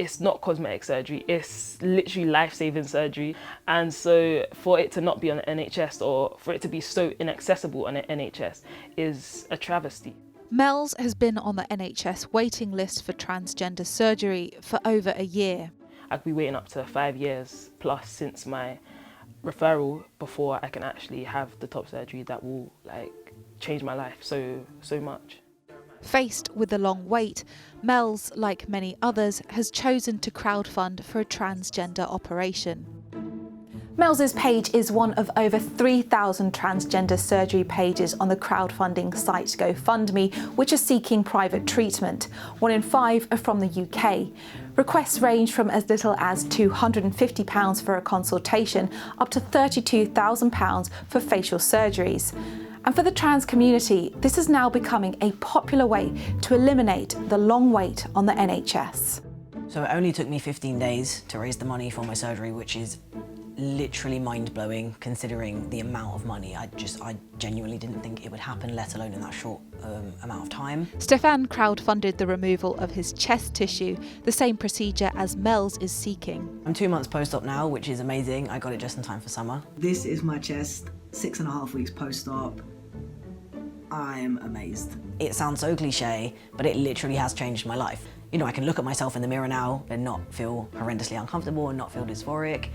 it's not cosmetic surgery, it's literally life-saving surgery. And so for it to not be on the NHS, or for it to be so inaccessible on the NHS, is a travesty. Mel's has been on the NHS waiting list for transgender surgery for over a year. I could be waiting up to 5 years plus since my referral before I can actually have the top surgery that will change my life so much. Faced with the long wait, Mel's, like many others, has chosen to crowdfund for a transgender operation. Mel's page is one of over 3,000 transgender surgery pages on the crowdfunding site GoFundMe, which are seeking private treatment. 1 in 5 are from the UK. Requests range from as little as £250 for a consultation up to £32,000 for facial surgeries. And for the trans community, this is now becoming a popular way to eliminate the long wait on the NHS. So it only took me 15 days to raise the money for my surgery, which is literally mind-blowing considering the amount of money. I genuinely didn't think it would happen, let alone in that short amount of time. Stefan crowdfunded the removal of his chest tissue, the same procedure as Mel's is seeking. I'm 2 months post-op now, which is amazing. I got it just in time for summer. This is my chest, 6.5 weeks post-op. I'm amazed. It sounds so cliche, but it literally has changed my life. You know, I can look at myself in the mirror now and not feel horrendously uncomfortable and not feel dysphoric.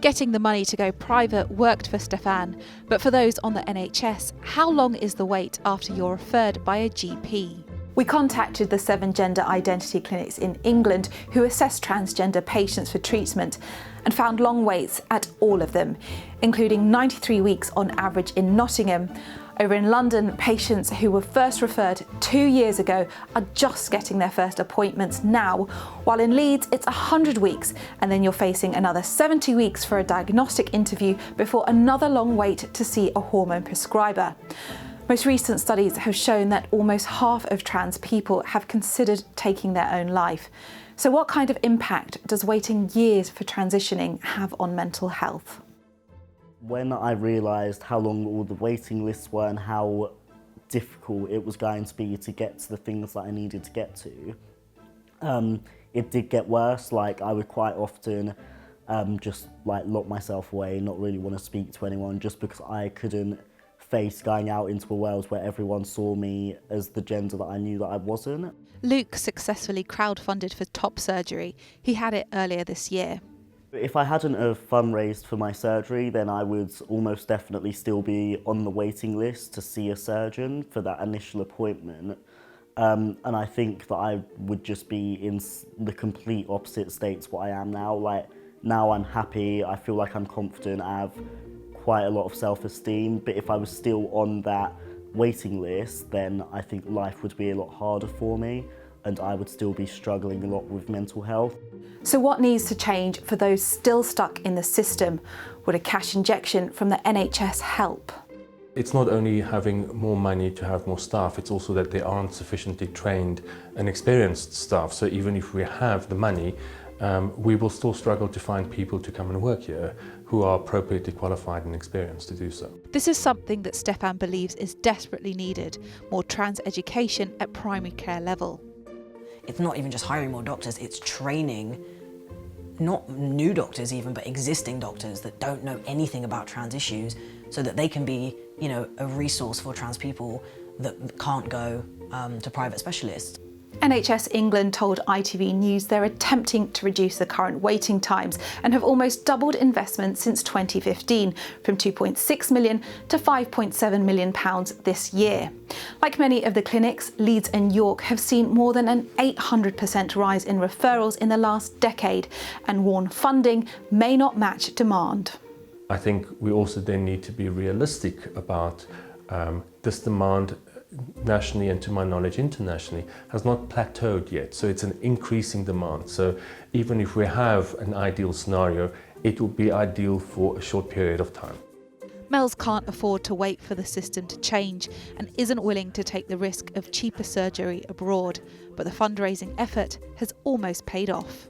Getting the money to go private worked for Stefan, but for those on the NHS, how long is the wait after you're referred by a GP? We contacted the 7 gender identity clinics in England who assess transgender patients for treatment and found long waits at all of them, including 93 weeks on average in Nottingham. Over in London, patients who were first referred 2 years ago are just getting their first appointments now, while in Leeds it's 100 weeks, and then you're facing another 70 weeks for a diagnostic interview before another long wait to see a hormone prescriber. Most recent studies have shown that almost half of trans people have considered taking their own life. So what kind of impact does waiting years for transitioning have on mental health? When I realised how long all the waiting lists were and how difficult it was going to be to get to the things that I needed to get to, it did get worse. Like, I would quite often just lock myself away, not really want to speak to anyone, just because I couldn't face going out into a world where everyone saw me as the gender that I knew that I wasn't. Luke successfully crowdfunded for top surgery. He had it earlier this year. If I hadn't have fundraised for my surgery, then I would almost definitely still be on the waiting list to see a surgeon for that initial appointment. And I think that I would just be in the complete opposite state to what I am now. Like, now I'm happy, I feel like I'm confident, I have quite a lot of self-esteem, but if I was still on that waiting list, then I think life would be a lot harder for me and I would still be struggling a lot with mental health. So what needs to change for those still stuck in the system? Would a cash injection from the NHS help? It's not only having more money to have more staff, it's also that they aren't sufficiently trained and experienced staff. So even if we have the money, we will still struggle to find people to come and work here who are appropriately qualified and experienced to do so. This is something that Stefan believes is desperately needed, more trans education at primary care level. It's not even just hiring more doctors, it's training, not new doctors even, but existing doctors that don't know anything about trans issues so that they can be, you know, a resource for trans people that can't go to private specialists. NHS England told ITV News they're attempting to reduce the current waiting times and have almost doubled investment since 2015, from £2.6 million to £5.7 million this year. Like many of the clinics, Leeds and York have seen more than an 800% rise in referrals in the last decade and warn funding may not match demand. I think we also then need to be realistic about this demand nationally and, to my knowledge, internationally has not plateaued yet. So it's an increasing demand. So even if we have an ideal scenario, it will be ideal for a short period of time. Mel's can't afford to wait for the system to change and isn't willing to take the risk of cheaper surgery abroad, but the fundraising effort has almost paid off.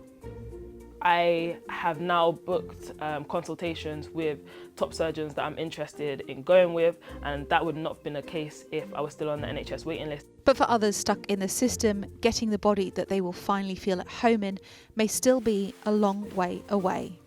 I have now booked consultations with top surgeons that I'm interested in going with, and that would not have been the case if I was still on the NHS waiting list. But for others stuck in the system, getting the body that they will finally feel at home in may still be a long way away.